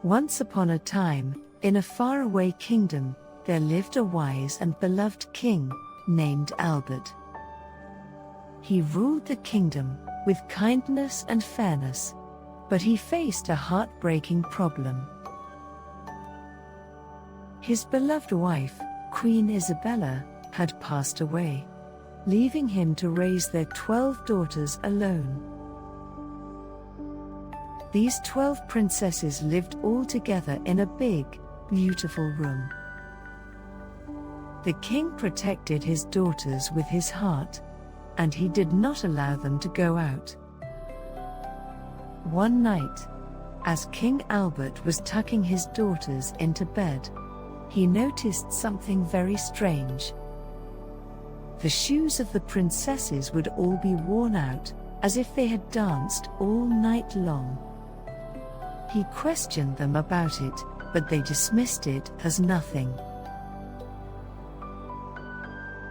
Once upon a time, in a faraway kingdom, there lived a wise and beloved king named Albert. He ruled the kingdom with kindness and fairness, but he faced a heartbreaking problem. His beloved wife, Queen Isabella, had passed away, leaving him to raise their 12 daughters alone. These 12 princesses lived all together in a big, beautiful room. The king protected his daughters with his heart, and he did not allow them to go out. One night, as King Albert was tucking his daughters into bed, he noticed something very strange. The shoes of the princesses would all be worn out, as if they had danced all night long. He questioned them about it, but they dismissed it as nothing.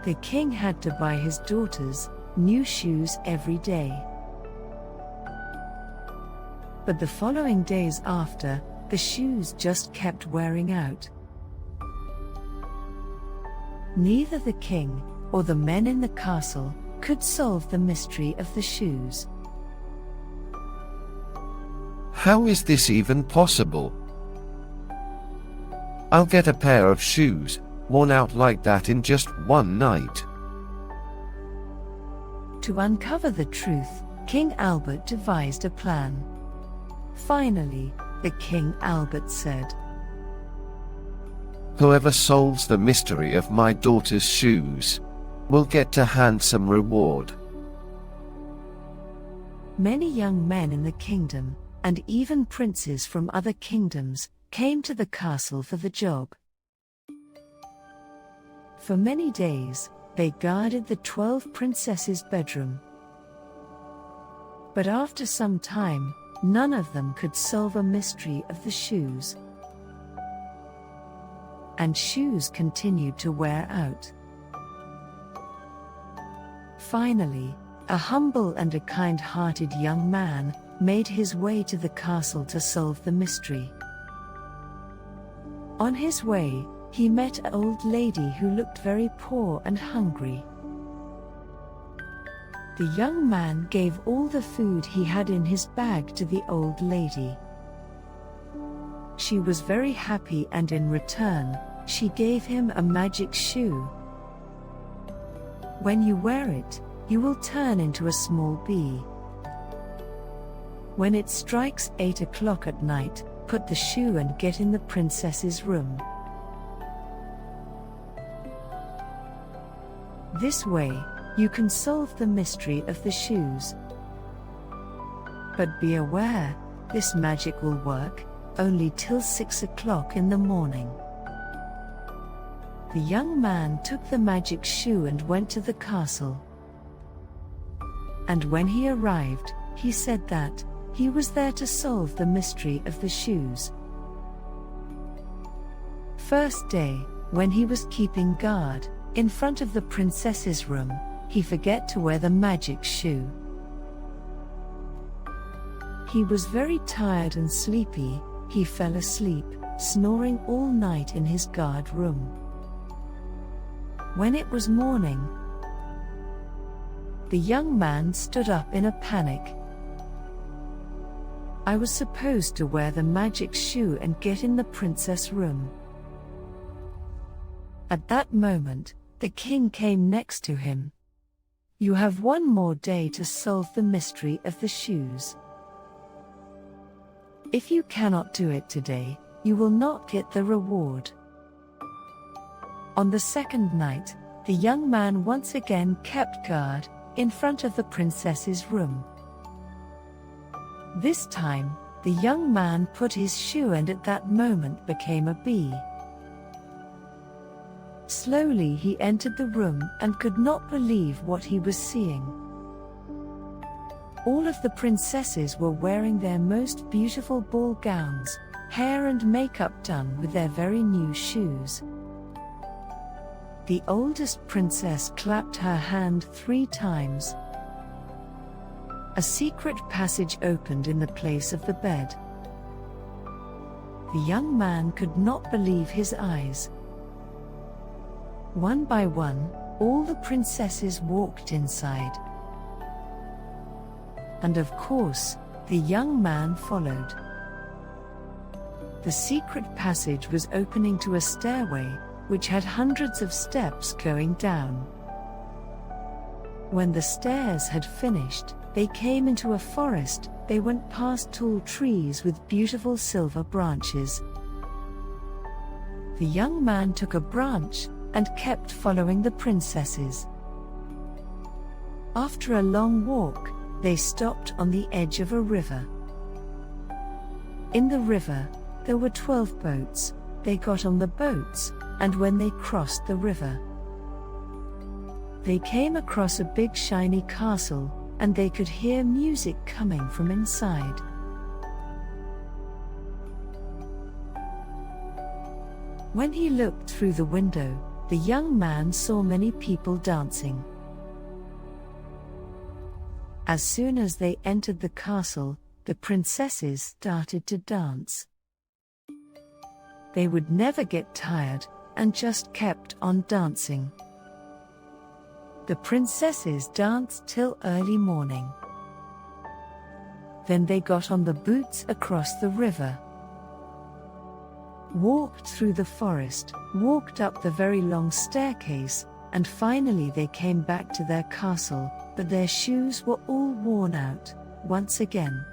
The king had to buy his daughters new shoes every day. But the following days after, the shoes just kept wearing out. Neither the king or the men in the castle could solve the mystery of the shoes. How is this even possible? I'll get a pair of shoes worn out like that in just one night. To uncover the truth, King Albert devised a plan. Finally, the King Albert said, "Whoever solves the mystery of my daughter's shoes will get a handsome reward." Many young men in the kingdom, and even princes from other kingdoms, came to the castle for the job. For many days, they guarded the 12 princesses' bedroom. But after some time, none of them could solve a mystery of the shoes. And shoes continued to wear out. Finally, a humble and a kind-hearted young man made his way to the castle to solve the mystery. On his way, he met an old lady who looked very poor and hungry. The young man gave all the food he had in his bag to the old lady. She was very happy, and in return, she gave him a magic shoe. When you wear it, you will turn into a small bee. When it strikes 8 o'clock at night, put the shoe and get in the princess's room. This way, you can solve the mystery of the shoes. But be aware, this magic will work only till 6 o'clock in the morning. The young man took the magic shoe and went to the castle. And when he arrived, he said that he was there to solve the mystery of the shoes. First day, when he was keeping guard in front of the princess's room, he forgot to wear the magic shoe. He was very tired and sleepy. He fell asleep, snoring all night in his guard room. When it was morning, the young man stood up in a panic. I was supposed to wear the magic shoe and get in the princess' room. At that moment, the king came next to him. You have one more day to solve the mystery of the shoes. If you cannot do it today, you will not get the reward. On the second night, the young man once again kept guard in front of the princess's room. This time, the young man put his shoe and at that moment became a bee. Slowly he entered the room and could not believe what he was seeing. All of the princesses were wearing their most beautiful ball gowns, hair and makeup done with their very new shoes. The oldest princess clapped her hand 3 times. A secret passage opened in the place of the bed. The young man could not believe his eyes. One by one, all the princesses walked inside. And of course, the young man followed. The secret passage was opening to a stairway, which had hundreds of steps going down. When the stairs had finished, they came into a forest. They went past tall trees with beautiful silver branches. The young man took a branch and kept following the princesses. After a long walk, they stopped on the edge of a river. In the river, there were 12 boats. They got on the boats, and when they crossed the river, they came across a big shiny castle, and they could hear music coming from inside. When he looked through the window, the young man saw many people dancing. As soon as they entered the castle, the princesses started to dance. They would never get tired, and just kept on dancing. The princesses danced till early morning. Then they got on the boats across the river, walked through the forest, walked up the very long staircase, and finally they came back to their castle, but their shoes were all worn out, once again.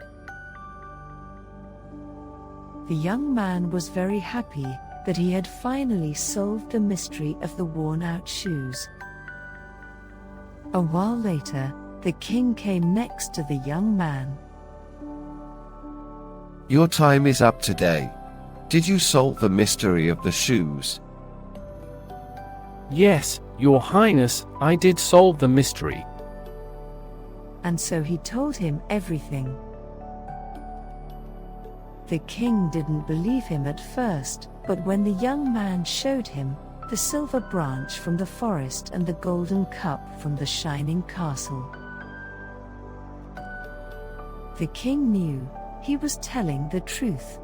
The young man was very happy that he had finally solved the mystery of the worn-out shoes. A while later, the king came next to the young man. Your time is up today. Did you solve the mystery of the shoes? Yes, Your Highness, I did solve the mystery. And so he told him everything. The king didn't believe him at first, but when the young man showed him the silver branch from the forest and the golden cup from the shining castle, the king knew he was telling the truth.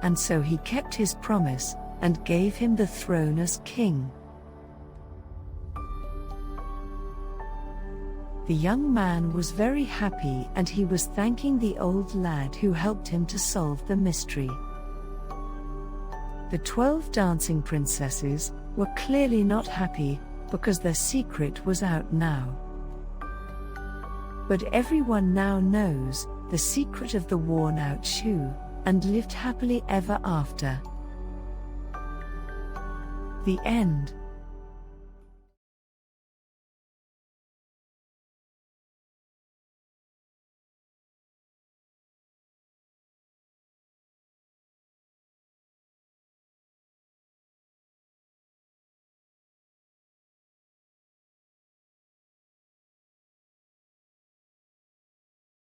And so he kept his promise and gave him the throne as king. The young man was very happy, and he was thanking the old lad who helped him to solve the mystery. The 12 dancing princesses were clearly not happy, because their secret was out now. But everyone now knows the secret of the worn-out shoe, and lived happily ever after. The end.